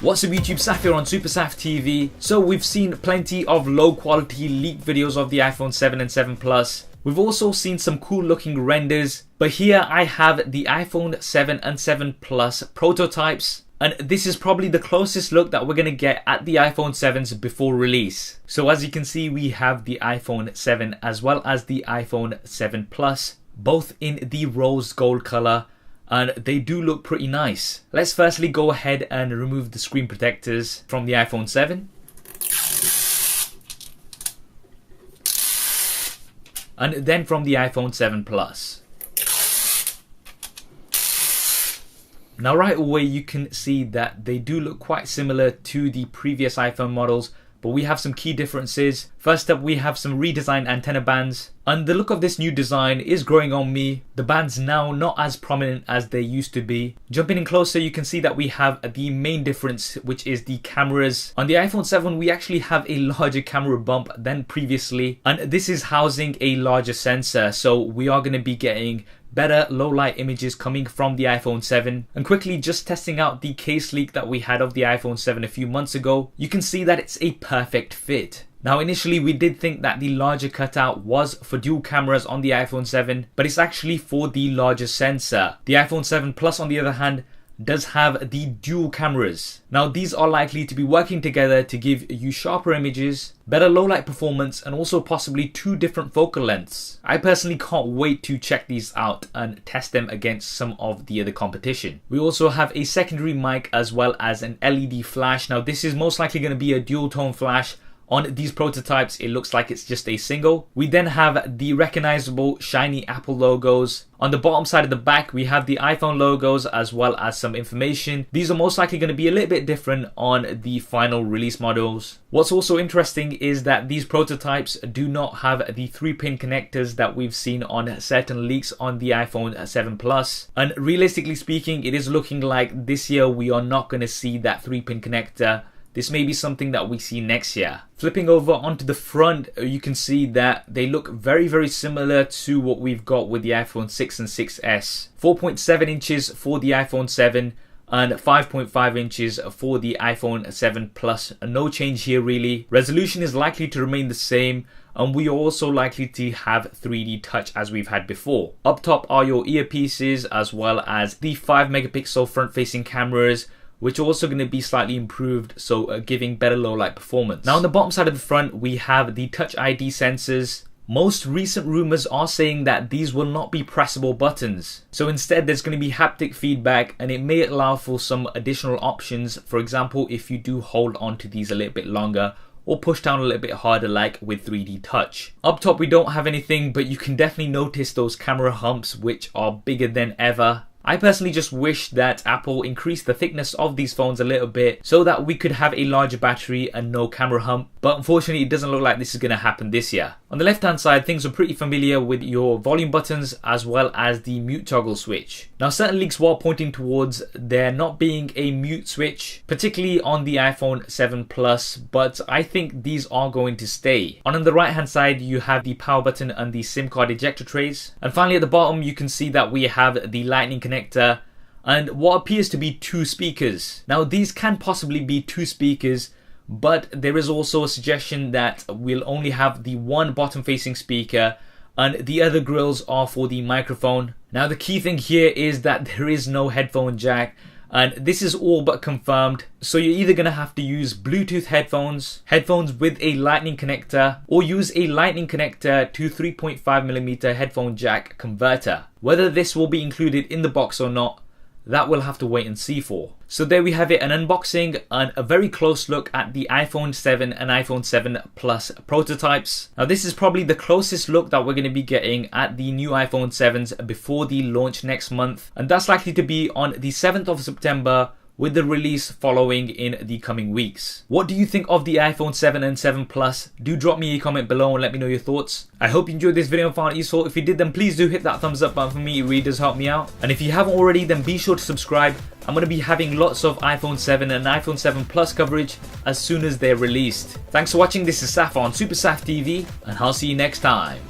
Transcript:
What's up YouTube, Saf here on Super Saf TV. So we've seen plenty of low quality leaked videos of the iPhone 7 and 7 Plus. We've also seen some cool looking renders, but here I have the iPhone 7 and 7 Plus prototypes, and this is probably the closest look that we're going to get at the iPhone 7s before release. So as you can see, we have the iPhone 7 as well as the iPhone 7 Plus, both in the rose gold color, and they do look pretty nice. Let's firstly go ahead and remove the screen protectors from the iPhone 7. And then from the iPhone 7 Plus. Now right away you can see that they do look quite similar to the previous iPhone models, but we have some key differences. First up, we have some redesigned antenna bands, and the look of this new design is growing on me. The bands now not as prominent as they used to be. Jumping in closer, you can see that we have the main difference, which is the cameras. On the iPhone 7 we actually have a larger camera bump than previously, and this is housing a larger sensor, so we are going to be getting better low light images coming from the iPhone 7. And quickly just testing out the case leak that we had of the iPhone 7 a few months ago, you can see that it's a perfect fit. Now initially we did think that the larger cutout was for dual cameras on the iPhone 7, but it's actually for the larger sensor. The iPhone 7 Plus on the other hand does have the dual cameras. Now these are likely to be working together to give you sharper images, better low light performance, and also possibly two different focal lengths. I personally can't wait to check these out and test them against some of the other competition. We also have a secondary mic as well as an LED flash. Now this is most likely going to be a dual tone flash. On these prototypes it looks like it's just a single. We then have the recognizable shiny Apple logos. On the bottom side of the back we have the iPhone logos as well as some information. These are most likely going to be a little bit different on the final release models. What's also interesting is that these prototypes do not have the 3-pin connectors that we've seen on certain leaks on the iPhone 7 Plus. And realistically speaking, it is looking like this year we are not going to see that 3-pin connector. This may be something that we see next year. Flipping over onto the front, you can see that they look very similar to what we've got with the iPhone 6 and 6S. 4.7 inches for the iPhone 7 and 5.5 inches for the iPhone 7 Plus. No change here really. Resolution is likely to remain the same, and we are also likely to have 3D touch as we've had before. Up top are your earpieces as well as the 5 megapixel front facing cameras, which are also going to be slightly improved, so giving better low light performance. Now on the bottom side of the front we have the Touch ID sensors. Most recent rumors are saying that these will not be pressable buttons, so instead there's going to be haptic feedback, and it may allow for some additional options. For example, if you do hold on to these a little bit longer or push down a little bit harder like with 3D touch. Up top we don't have anything, but you can definitely notice those camera humps which are bigger than ever. I personally just wish that Apple increased the thickness of these phones a little bit so that we could have a larger battery and no camera hump, but unfortunately it doesn't look like this is going to happen this year. On the left hand side, things are pretty familiar with your volume buttons as well as the mute toggle switch. Now certain leaks were pointing towards there not being a mute switch, particularly on the iPhone 7 Plus, but I think these are going to stay. On the right hand side you have the power button and the SIM card ejector trays, and finally at the bottom you can see that we have the lightning connector and what appears to be 2 speakers. Now these can possibly be 2 speakers, but there is also a suggestion that we'll only have the one bottom facing speaker and the other grills are for the microphone. Now the key thing here is that there is no headphone jack, and this is all but confirmed, so you're either going to have to use Bluetooth headphones with a lightning connector, or use a lightning connector to 3.5mm headphone jack converter. Whether this will be included in the box or not, that we'll have to wait and see for. So there we have it, an unboxing and a very close look at the iPhone 7 and iPhone 7 Plus prototypes. Now this is probably the closest look that we're going to be getting at the new iPhone 7s before the launch next month, and that's likely to be on the 7th of September, with the release following in the coming weeks. What do you think of the iPhone 7 and 7 Plus? Do drop me a comment below and let me know your thoughts. I hope you enjoyed this video and found it useful. If you did, then please do hit that thumbs up button for me. It really does help me out. And if you haven't already, then be sure to subscribe. I'm going to be having lots of iPhone 7 and iPhone 7 Plus coverage as soon as they're released. Thanks for watching. This is Saf on Super Saf TV, and I'll see you next time.